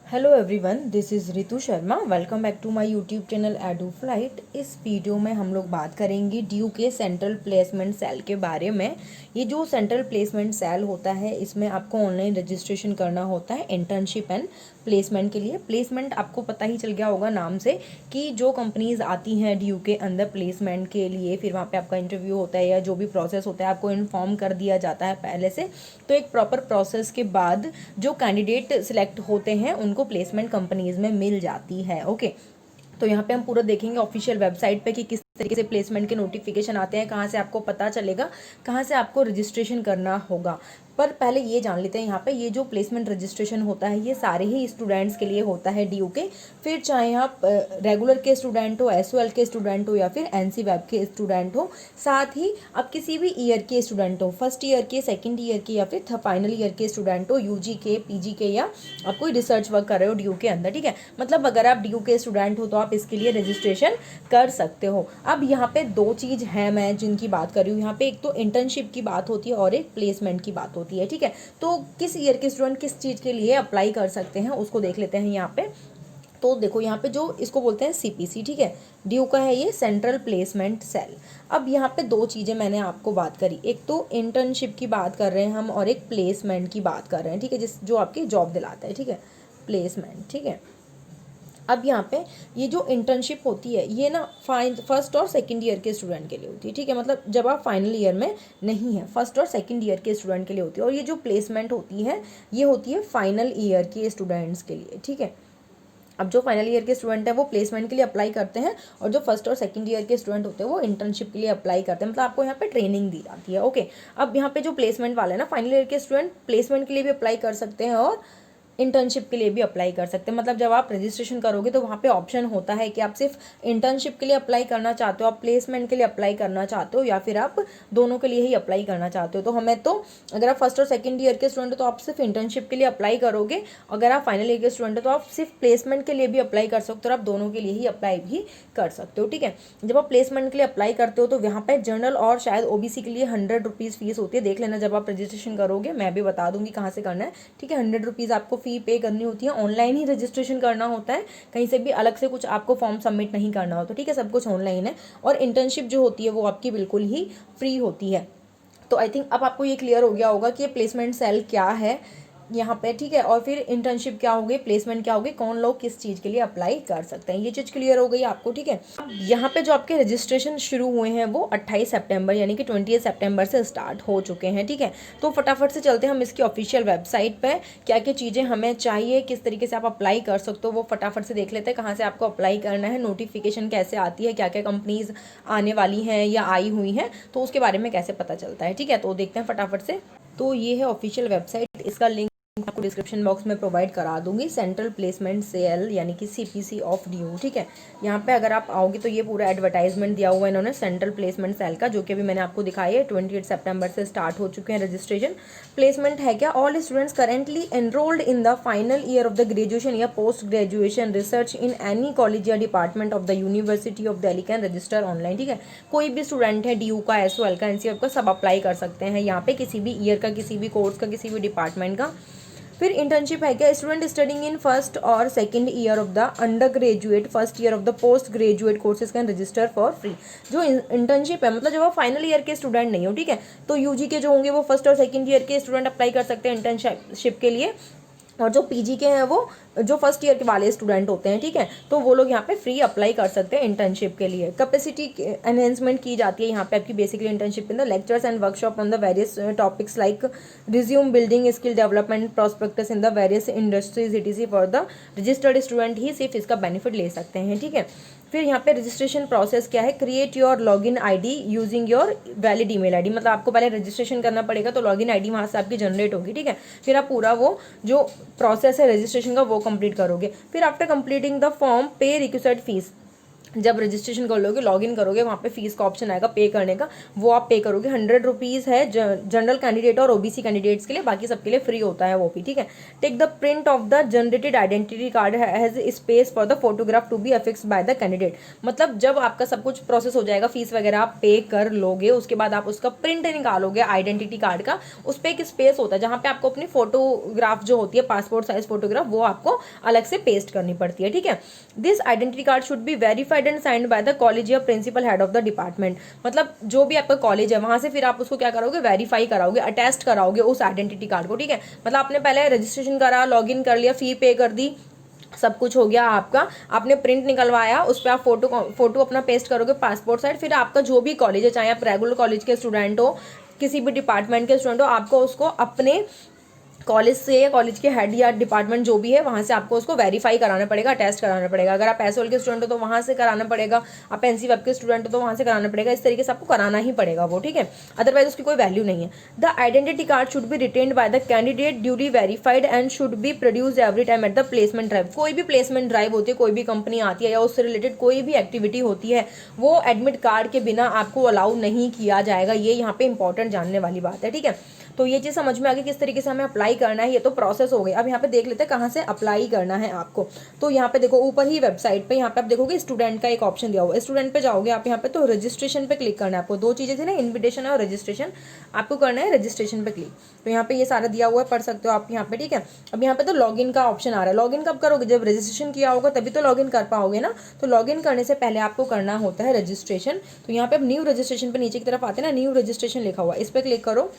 Hello everyone, this is Ritu Sharma. Welcome back to my YouTube channel Edu Flight. इस video में हम लोग बात करेंगे ड्यू के सेंट्रल प्लेसमेंट सेल के बारे में। ये जो सेंट्रल प्लेसमेंट सेल होता है, इसमें आपको ऑनलाइन रजिस्ट्रेशन करना होता है इंटर्नशिप एंड प्लेसमेंट के लिए। प्लेसमेंट आपको पता ही चल गया होगा नाम से कि जो कंपनीज आती हैं ड्यू के अंदर प्लेसमेंट के लिए, फिर वहाँ पे आपका इंटरव्यू होता है या जो भी प्रोसेस होता है आपको इन्फॉर्म कर दिया जाता है पहले से। तो एक प्रॉपर प्रोसेस के बाद जो कैंडिडेट सिलेक्ट होते हैं उनको प्लेसमेंट कंपनीज में मिल जाती है। ओके, तो यहाँ पे हम पूरा देखेंगे ऑफिशियल वेबसाइट पे कि किस तरीके से प्लेसमेंट के नोटिफिकेशन आते हैं, कहाँ से आपको पता चलेगा, कहाँ से आपको रजिस्ट्रेशन करना होगा। पर पहले ये जान लेते हैं यहाँ पे ये जो प्लेसमेंट रजिस्ट्रेशन होता है ये सारे ही स्टूडेंट्स के लिए होता है ड्यू के। फिर चाहे आप रेगुलर के स्टूडेंट हो, एसओएल के स्टूडेंट हो या फिर एनसी वेब के स्टूडेंट हो, साथ ही आप किसी भी ईयर के स्टूडेंट हो, फर्स्ट ईयर के, सेकेंड ईयर के या फिर फाइनल ईयर के स्टूडेंट हो, यूजी के, पीजी के, या आप कोई रिसर्च वर्क कर रहे हो ड्यू के अंदर। ठीक है, मतलब अगर आप ड्यू के स्टूडेंट हो तो आप इसके लिए रजिस्ट्रेशन कर सकते हो। अब यहाँ पे दो चीज़ हैं मैं जिनकी बात कर रही हूँ यहाँ पे, एक तो इंटर्नशिप की बात होती है और एक प्लेसमेंट की बात होती है। ठीक है, तो किस ईयर के स्टूडेंट किस चीज़ के लिए अप्लाई कर सकते हैं उसको देख लेते हैं यहाँ पे। तो देखो यहाँ पे जो इसको बोलते हैं सीपीसी, ठीक है, ड्यू का है ये सेंट्रल प्लेसमेंट सेल। अब यहाँ पे दो चीज़ें मैंने आपको बात करी, एक तो इंटर्नशिप की बात कर रहे हैं हम और एक प्लेसमेंट की बात कर रहे हैं। ठीक है, जिस जो आपकी जॉब दिलाता है, ठीक है, प्लेसमेंट। ठीक है, अब यहाँ पे ये जो इंटर्नशिप होती है ये ना फर्स्ट और सेकंड ईयर के स्टूडेंट के लिए होती है। ठीक है, मतलब जब आप फाइनल ईयर में नहीं है, फर्स्ट और सेकंड ईयर के स्टूडेंट के लिए होती है। और ये जो प्लेसमेंट होती है ये होती है फाइनल ईयर के स्टूडेंट्स के लिए। ठीक है, अब जो फाइनल ईयर के स्टूडेंट है वो प्लेसमेंट के लिए अप्लाई करते हैं और जो फर्स्ट और सेकंड ईयर के स्टूडेंट होते हैं वो इंटर्नशिप के लिए अप्लाई करते हैं। मतलब आपको यहाँ पे ट्रेनिंग दी जाती है। ओके, अब यहाँ पे जो प्लेसमेंट वाले हैं ना, फाइनल ईयर के स्टूडेंट प्लेसमेंट के लिए भी अप्लाई कर सकते हैं और इंटर्नशिप के लिए भी अप्लाई कर सकते हैं। मतलब जब आप रजिस्ट्रेशन करोगे तो वहाँ पे ऑप्शन होता है कि आप सिर्फ इंटर्नशिप के लिए अप्लाई करना चाहते हो, आप प्लेसमेंट के लिए अप्लाई करना चाहते हो, या फिर आप दोनों के लिए ही अप्लाई करना चाहते हो। तो हमें तो अगर आप फर्स्ट और सेकंड ईयर के स्टूडेंट हो तो आप सिर्फ इंटर्नशिप के लिए अप्लाई करोगे, अगर आप फाइनल ईयर के स्टूडेंट हो तो आप सिर्फ प्लेसमेंट के लिए भी अप्लाई कर सकते हो और आप दोनों के लिए ही अप्लाई भी कर सकते हो। ठीक है, जब आप प्लेसमेंट के लिए अप्लाई करते हो तो यहाँ पे जनरल और शायद ओबीसी के लिए 100 रुपीज़ फीस होती है। देख लेना जब आप रजिस्ट्रेशन करोगे, मैं भी बता दूंगी कहाँ से करना है। ठीक है, 100 रुपीज़ आपको फी पे करनी होती है। ऑनलाइन ही रजिस्ट्रेशन करना होता है, कहीं से भी अलग से कुछ आपको फॉर्म सबमिट नहीं करना होता। ठीक है, सब कुछ ऑनलाइन है। और इंटर्नशिप जो होती है वो आपकी बिल्कुल ही फ्री होती है। तो आई थिंक अब आपको ये क्लियर हो गया होगा कि ये प्लेसमेंट सेल क्या है यहाँ पे। ठीक है, और फिर इंटर्नशिप क्या होगी, प्लेसमेंट क्या होगी, कौन लोग किस चीज़ के लिए अप्लाई कर सकते हैं, ये चीज़ क्लियर हो गई आपको। ठीक है, अब यहाँ पे जो आपके रजिस्ट्रेशन शुरू हुए हैं वो 28 सितंबर यानी कि 20 सितंबर से स्टार्ट हो चुके हैं। ठीक है, तो फटाफट से चलते हैं हम इसकी ऑफिशियल वेबसाइट पर, क्या क्या चीज़ें हमें चाहिए, किस तरीके से आप अप्लाई कर सकते हो वो फटाफट से देख लेते हैं। कहाँ से आपको अप्लाई करना है, नोटिफिकेशन कैसे आती है, क्या क्या कंपनीज आने वाली हैं या आई हुई हैं, तो उसके बारे में कैसे पता चलता है। ठीक है, तो देखते हैं फटाफट से। तो ये है ऑफिशियल वेबसाइट, इसका लिंक आपको डिस्क्रिप्शन बॉक्स में प्रोवाइड करा दूंगी। सेंट्रल प्लेसमेंट सेल यानी कि सीपीसी ऑफ ड्यू। ठीक है, यहाँ पे अगर आप आओगे तो ये पूरा एडवर्टाइजमेंट दिया हुआ है इन्होंने सेंट्रल प्लेसमेंट सेल का, जो कि अभी मैंने आपको दिखाई है। 28 सितंबर से स्टार्ट हो चुके हैं रजिस्ट्रेशन। प्लेसमेंट है क्या, all students currently enrolled in the final year of the graduation या post graduation research in any college या department of the university of Delhi can register online. ठीक है, कोई भी स्टूडेंट है ड्यू का, एसओएल का, एनसीएफ का, सब अप्लाई कर सकते हैं यहाँ पे, किसी भी ईयर का, किसी भी कोर्स का, किसी भी डिपार्टमेंट का। फिर इंटर्नशिप है क्या, स्टूडेंट स्टडिंग इन फर्स्ट और second year of the under graduate, first year of the post graduate courses can register for free. जो इंटर्नशिप है मतलब जब आप फाइनल ईयर के स्टूडेंट नहीं हो, ठीक है, तो यूजी के जो होंगे वो फर्स्ट और सेकंड ईयर के स्टूडेंट अप्लाई कर सकते हैं इंटर्नशिप के लिए, और जो पीजी के हैं वो जो फर्स्ट ईयर के वाले स्टूडेंट होते हैं, ठीक है, तो वो लोग यहाँ पे फ्री अप्लाई कर सकते हैं इंटर्नशिप के लिए। कैपेसिटी एनहेंसमेंट की जाती है यहाँ पे आपकी basically internship in the lectures and workshop on the various topics like resume building, skill development, prospectus in the various industries etc. For the registered student ही सिर्फ इसका बेनिफिट ले सकते हैं। ठीक है, फिर यहाँ पे रजिस्ट्रेशन प्रोसेस क्या है, create your login ID using your valid email ID. मतलब आपको पहले रजिस्ट्रेशन करना पड़ेगा तो लॉगिन आईडी वहाँ से आपकी जनरेट होगी। ठीक है, फिर आप पूरा वो जो प्रोसेस है रजिस्ट्रेशन का वो कंप्लीट करोगे। फिर आफ्टर कंप्लीटिंग द फॉर्म पे रिक्विजिट फीस, जब रजिस्ट्रेशन कर लोगे, लॉगिन करोगे, वहाँ पे फीस का ऑप्शन आएगा पे करने का, वो आप पे करोगे। 100 रुपीज़ है जनरल कैंडिडेट और ओबीसी कैंडिडेट्स के लिए, बाकी सबके लिए फ्री होता है वो भी, ठीक है। Take the print of the generated identity card has space for the photograph to be affixed by the candidate. मतलब जब आपका सब कुछ प्रोसेस हो जाएगा, फीस वगैरह आप पे कर लोगे, उसके बाद आप उसका प्रिंट निकालोगे आइडेंटिटी कार्ड का, उस पर एक स्पेस होता है जहाँ पे आपको अपनी फोटोग्राफ जो होती है, पासपोर्ट साइज फोटोग्राफ, वो आपको अलग से पेस्ट करनी पड़ती है, ठीक है। This identity card should be verified and signed by the college या principal head of the department. मतलब जो भी आपका कॉलेज है वहां से फिर आप उसको क्या करोगे, वेरीफाई कराओगे, अटेस्ट कराओगे उस आइडेंटिटी कार्ड को, ठीक है। मतलब आपने पहले रजिस्ट्रेशन करा, लॉगिन कर लिया, फी पे कर दी, सब कुछ हो गया आपका, आपने प्रिंट निकलवाया, उस पर आप फोटो अपना पेस्ट करोगे पासपोर्ट साइड, फिर आपका जो भी कॉलेज है, चाहे आप रेगुलर कॉलेज के स्टूडेंट हो, किसी भी डिपार्टमेंट के स्टूडेंट हो, आपको उसको अपने कॉलेज से या कॉलेज के हेड या डिपार्टमेंट जो भी है वहाँ से आपको उसको वेरीफाई कराना पड़ेगा, टेस्ट कराना पड़ेगा। अगर आप एसओएल के स्टूडेंट हो तो वहाँ से कराना पड़ेगा, आप एनसी वेब के स्टूडेंट हो तो वहाँ से कराना पड़ेगा, इस तरीके से आपको कराना ही पड़ेगा वो, ठीक है। अदरवाइज उसकी कोई वैल्यू नहीं है। The identity card should B retained bye the candidate duly verified and should be produced every time at the placement drive. कोई भी प्लेसमेंट ड्राइव होती है, कोई भी कंपनी आती है या उससे रिलेटेड कोई भी एक्टिविटी होती है, वो एडमिट कार्ड के बिना आपको अलाउ नहीं किया जाएगा। ये यहाँ पे इंपॉर्टेंट जानने वाली बात है, ठीक है। तो ये चीज़ समझ में आ गई किस तरीके से हमें अप्लाई करना है, ये तो प्रोसेस हो गई। अब यहाँ पे देख लेते हैं कहाँ से अप्लाई करना है आपको। तो यहाँ पे देखो ऊपर ही वेबसाइट पे यहाँ पे आप देखोगे स्टूडेंट का एक ऑप्शन दिया हुआ है, स्टूडेंट पे जाओगे आप, यहाँ पे तो रजिस्ट्रेशन पे क्लिक करना है आपको। दो चीज़ें थी ना, इन्विटेशन और रजिस्ट्रेशन, आपको करना है रजिस्ट्रेशन पे क्लिक। तो यहाँ पे ये सारा दिया हुआ है, पढ़ सकते हो आप यहाँ पे, ठीक है। अब यहाँ पे तो लॉगिन का ऑप्शन आ रहा है। लॉगिन कब करोगे, जब रजिस्ट्रेशन किया होगा तभी तो लॉगिन कर पाओगे ना। तो लॉगिन करने से पहले आपको करना होता है रजिस्ट्रेशन। तो यहाँ पे अब न्यू रजिस्ट्रेशन पे नीचे की तरफ आते हैं ना, न्यू रजिस्ट्रेशन लिखा हुआ है, इस पर क्लिक करो।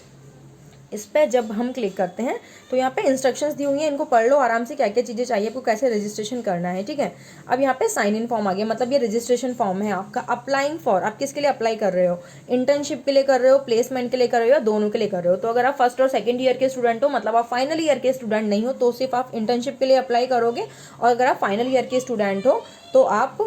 इस पर जब हम क्लिक करते हैं तो यहाँ पे इंस्ट्रक्शंस दी हुई हैं, इनको पढ़ लो आराम से, क्या क्या चीज़ें चाहिए आपको, कैसे रजिस्ट्रेशन करना है, ठीक है। अब यहाँ पे साइन इन फॉर्म आ गया, मतलब ये रजिस्ट्रेशन फॉर्म है आपका। अप्लाइंग फॉर, आप किसके लिए अप्लाई कर रहे हो, इंटर्नशिप के लिए कर रहे हो, प्लेसमेंट के लिए कर रहे हो, या दोनों के लिए कर रहे हो। तो अगर आप फर्स्ट और सेकंड ईयर के स्टूडेंट हो, मतलब आप फाइनल ईयर के स्टूडेंट नहीं हो, तो सिर्फ आप इंटर्नशिप के लिए अप्लाई करोगे, और अगर आप फाइनल ईयर के स्टूडेंट हो तो आप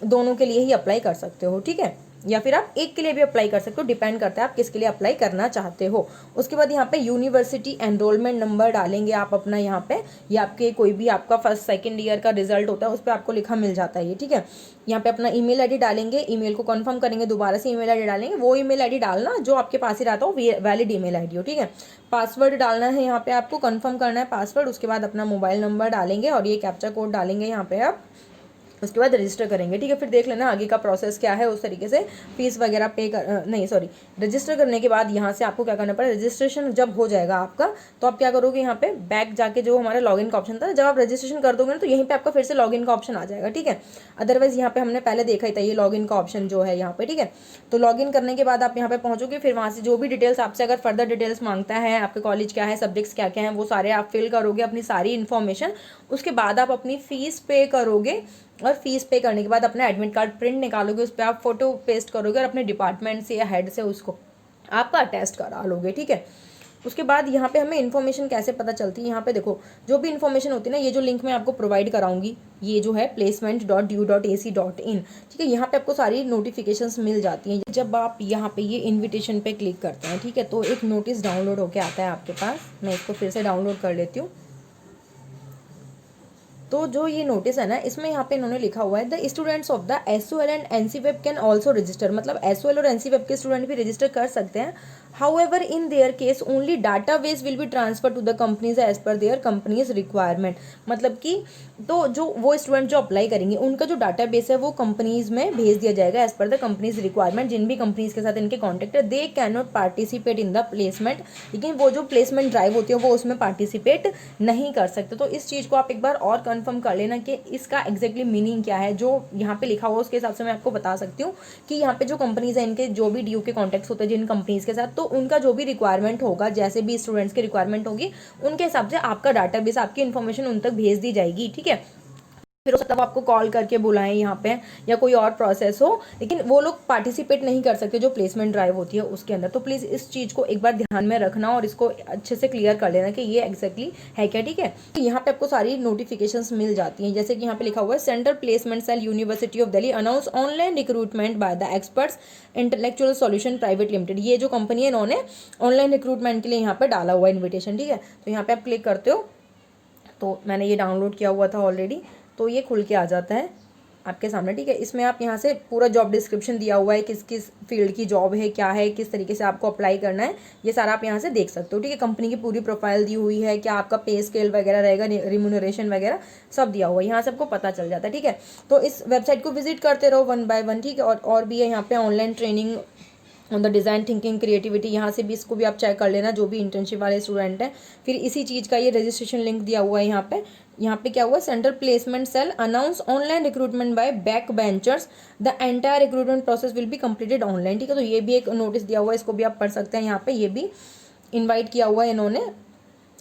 दोनों के लिए ही अप्लाई कर सकते हो, ठीक है। या फिर आप एक के लिए भी अप्लाई कर सकते हो, डिपेंड करता है आप किसके लिए अप्लाई करना चाहते हो। उसके बाद यहाँ पे यूनिवर्सिटी एनरोलमेंट नंबर डालेंगे आप अपना, यहाँ पे ये आपके कोई भी आपका फर्स्ट सेकंड ईयर का रिजल्ट होता है उस पर आपको लिखा मिल जाता है ये, ठीक है। यहाँ पे अपना ईमेल आईडी डालेंगे, ईमेल को कंफर्म करेंगे, दोबारा से ईमेल आईडी डालेंगे, वो ईमेल आईडी डालना जो आपके पास ही रहता हो, वैलिड ईमेल आईडी हो, ठीक है। पासवर्ड डालना है यहाँ पे, आपको कंफर्म करना है पासवर्ड। उसके बाद अपना मोबाइल नंबर डालेंगे और ये कैप्चा कोड डालेंगे यहाँ पे आप, उसके बाद रजिस्टर करेंगे, ठीक है। फिर देख लेना आगे का प्रोसेस क्या है, उस तरीके से फीस वगैरह पे कर नहीं सॉरी रजिस्टर करने के बाद यहाँ से आपको क्या करना पड़ेगा, रजिस्ट्रेशन जब हो जाएगा आपका तो आप क्या करोगे, यहाँ पे बैक जाके जो हमारा लॉगिन का ऑप्शन था, जब आप रजिस्ट्रेशन कर दोगे ना तो यहीं पे आपका फिर से लॉगिन का ऑप्शन आ जाएगा, ठीक है। अदरवाइज यहाँ पे हमने पहले देखा ही था ये लॉगिन का ऑप्शन जो है यहाँ पे, ठीक है। तो लॉगिन करने के बाद आप यहाँ पे पहुँचोगे, फिर वहाँ से जो भी डिटेल्स आपसे अगर फर्दर डिटेल्स मांगता है, आपके कॉलेज क्या है, सब्जेक्ट्स क्या क्या है, वो सारे आप फिल करोगे, अपनी सारी इन्फॉर्मेशन। उसके बाद आप अपनी फीस पे करोगे, और फीस पे करने के बाद अपना एडमिट कार्ड प्रिंट निकालोगे, उस पर आप फोटो पेस्ट करोगे और अपने डिपार्टमेंट से या हेड से उसको आपका अटेस्ट करा लोगे, ठीक है। उसके बाद यहाँ पे हमें इन्फॉर्मेशन कैसे पता चलती है, यहाँ पे देखो जो भी इन्फॉर्मेशन होती है ना, ये जो लिंक मैं आपको प्रोवाइड कराऊंगी, ये जो है placement.du.ac.in, ठीक है। यहाँ पे आपको सारी नोटिफिकेशंस मिल जाती हैं। जब आप यहाँ पे ये इन्विटेशन पे क्लिक करते हैं, ठीक है, तो एक नोटिस डाउनलोड होकर आता है आपके पास। मैं इसको फिर से डाउनलोड कर लेती हूँ। तो जो ये नोटिस है ना, इसमें यहाँ पे इन्होंने लिखा हुआ है the students of the SOL and NCWEB can also register, मतलब एसओएल और एनसी वेब के स्टूडेंट भी रजिस्टर कर सकते हैं। However in their case only database will be transfer to the companies as per their companies requirement, मतलब कि तो जो वो स्टूडेंट जो अप्लाई करेंगे उनका जो डाटाबेस है वो कंपनीज में भेज दिया जाएगा as per the companies requirement. जिन भी कंपनीज के साथ इनके कॉन्टेक्ट है, they can not participate in the placement, लेकिन वो जो प्लेसमेंट ड्राइव होती है वो उसमें पार्टिसिपेट नहीं कर सकते। तो इस चीज़ को आप एक बार और कंफर्म कर लेना कि इसका एग्जैक्टली मीनिंग क्या है। जो यहाँ पे लिखा हुआ उसके हिसाब से मैं आपको बता सकती हूँ कि यहाँ पे जो कंपनीज है, इनके जो भी ड्यू के कॉन्टेक्ट्स होते हैं जिन कंपनीज के साथ, तो उनका जो भी रिक्वायरमेंट होगा, जैसे भी स्टूडेंट्स की रिक्वायरमेंट होगी, उनके हिसाब से आपका डाटाबेस, आपकी इन्फॉर्मेशन उन तक भेज दी जाएगी, ठीक है। फिर हो सकता है वो आपको कॉल करके बुलाएं यहाँ पे, या कोई और प्रोसेस हो, लेकिन वो लोग पार्टिसिपेट नहीं कर सकते जो प्लेसमेंट ड्राइव होती है उसके अंदर। तो प्लीज़ इस चीज़ को एक बार ध्यान में रखना और इसको अच्छे से क्लियर कर लेना कि ये एग्जैक्टली है क्या, ठीक है। तो यहाँ पे आपको सारी नोटिफिकेशंस मिल जाती हैं, जैसे कि यहाँ पे लिखा हुआ है central placement cell university of Delhi announce online recruitment by the experts intellectual solution private limited. ये जो कंपनी है इन्होंने ऑनलाइन रिक्रूटमेंट के लिए यहाँ पर डाला हुआ इन्विटेशन, ठीक है। तो यहाँ पे आप क्लिक करते हो, तो मैंने ये डाउनलोड किया हुआ था ऑलरेडी, तो ये खुल के आ जाता है। आपके सामने, ठीक है। इसमें आप यहाँ से पूरा जॉब डिस्क्रिप्शन दिया हुआ है, किस किस फील्ड की जॉब है, क्या है, किस तरीके से आपको अप्लाई करना है, ये सारा आप यहाँ से देख सकते हो, ठीक है। कंपनी की पूरी प्रोफाइल दी हुई है, क्या आपका पे स्केल वगैरह रहेगा, रिम्यूनरेशन वगैरह सब दिया हुआ है, यहाँ से आपको पता चल जाता है, ठीक है। तो इस वेबसाइट को विजिट करते रहो वन बाय वन, ठीक है। और भी है यहाँ पे online training on the design thinking creativity, यहाँ से भी इसको भी आप चेक कर लेना जो भी इंटर्नशिप वाले स्टूडेंट हैं। फिर इसी चीज़ का ये रजिस्ट्रेशन लिंक दिया हुआ है यहाँ पे क्या हुआ, central placement cell announce online recruitment by back benchers, the entire recruitment process will be completed online, ठीक है। तो ये भी एक नोटिस दिया हुआ है, इसको भी आप पढ़ सकते हैं। यहाँ पे ये भी इन्वाइट किया हुआ है इन्होंने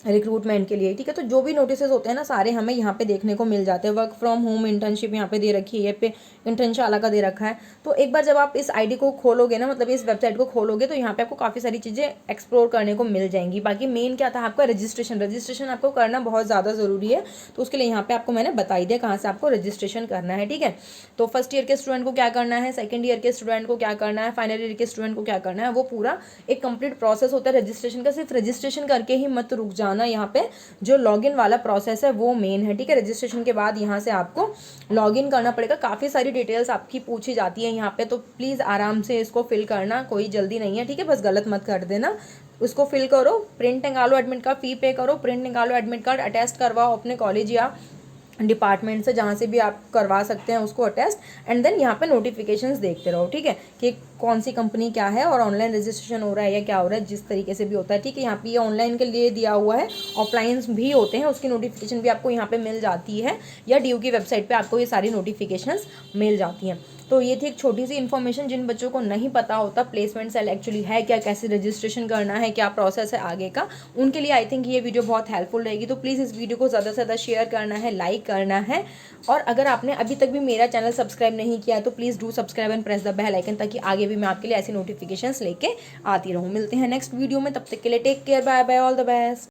रिक्रूटमेंट के लिए, ठीक है। तो जो भी नोटिस होते हैं ना सारे हमें यहाँ पे देखने को मिल जाते हैं। वर्क फ्रॉम होम इंटर्नशिप यहाँ पे दे रखी है, ये पे इंटर्नशाला का दे रखा है। तो एक बार जब आप इस आईडी को खोलोगे ना, मतलब इस वेबसाइट को खोलोगे, तो यहाँ पे आपको काफ़ी सारी चीज़ें एक्सप्लोर करने को मिल जाएंगी। बाकी मेन क्या था आपका रजिस्ट्रेशन आपको करना बहुत ज़्यादा ज़रूरी है। तो उसके लिए यहाँ पे आपको मैंने बता ही दिया कहाँ से आपको रजिस्ट्रेशन करना है, ठीक है। तो फर्स्ट ईयर के स्टूडेंट को क्या करना है, सेकंड ईयर के स्टूडेंट को क्या करना है, फाइनल ईयर के स्टूडेंट को क्या करना है, वो पूरा एक कंप्लीट प्रोसेस होता है रजिस्ट्रेशन का। सिर्फ रजिस्ट्रेशन करके ही मत रुक जाना, यहाँ पे जो लॉगिन वाला प्रोसेस है वो मेन है, ठीक है। रजिस्ट्रेशन के बाद यहाँ से आपको लॉगिन करना पड़ेगा, काफ़ी सारी डिटेल्स आपकी पूछी जाती है यहाँ पे, तो प्लीज़ आराम से इसको फिल करना, कोई जल्दी नहीं है, ठीक है। बस गलत मत कर देना, उसको फिल करो, प्रिंट निकालो, एडमिट कार्ड फी पे करो, प्रिंट निकालो, एडमिट कार्ड अटेस्ट करवाओ अपने कॉलेज या डिपार्टमेंट से, जहाँ से भी आप करवा सकते हैं उसको अटेस्ट। एंड देन यहाँ पे नोटिफिकेशंस देखते रहो, ठीक है, कि कौन सी कंपनी क्या है और ऑनलाइन रजिस्ट्रेशन हो रहा है या क्या हो रहा है, जिस तरीके से भी होता है, ठीक है। यहाँ पे ये ऑनलाइन के लिए दिया हुआ है, ऑफलाइन भी होते हैं, उसकी नोटिफिकेशन भी आपको यहाँ पे मिल जाती है, या ड्यू की वेबसाइट पे आपको ये सारी नोटिफिकेशंस मिल जाती हैं। तो ये थी एक छोटी सी इन्फॉर्मेशन, जिन बच्चों को नहीं पता होता प्लेसमेंट सेल एक्चुअली है क्या, कैसे रजिस्ट्रेशन करना है, क्या प्रोसेस है आगे का, उनके लिए आई थिंक ये वीडियो बहुत हेल्पफुल रहेगी। तो प्लीज़ इस वीडियो को ज़्यादा से ज़्यादा शेयर करना है, लाइक करना है, और अगर आपने अभी तक भी मेरा चैनल सब्सक्राइब नहीं किया है तो please do subscribe and press the bell icon, ताकि आगे भी मैं आपके लिए ऐसी नोटिफिकेशंस लेके आती रहूँ। मिलते हैं नेक्स्ट वीडियो में, तब तक के लिए take care, bye bye, all the best.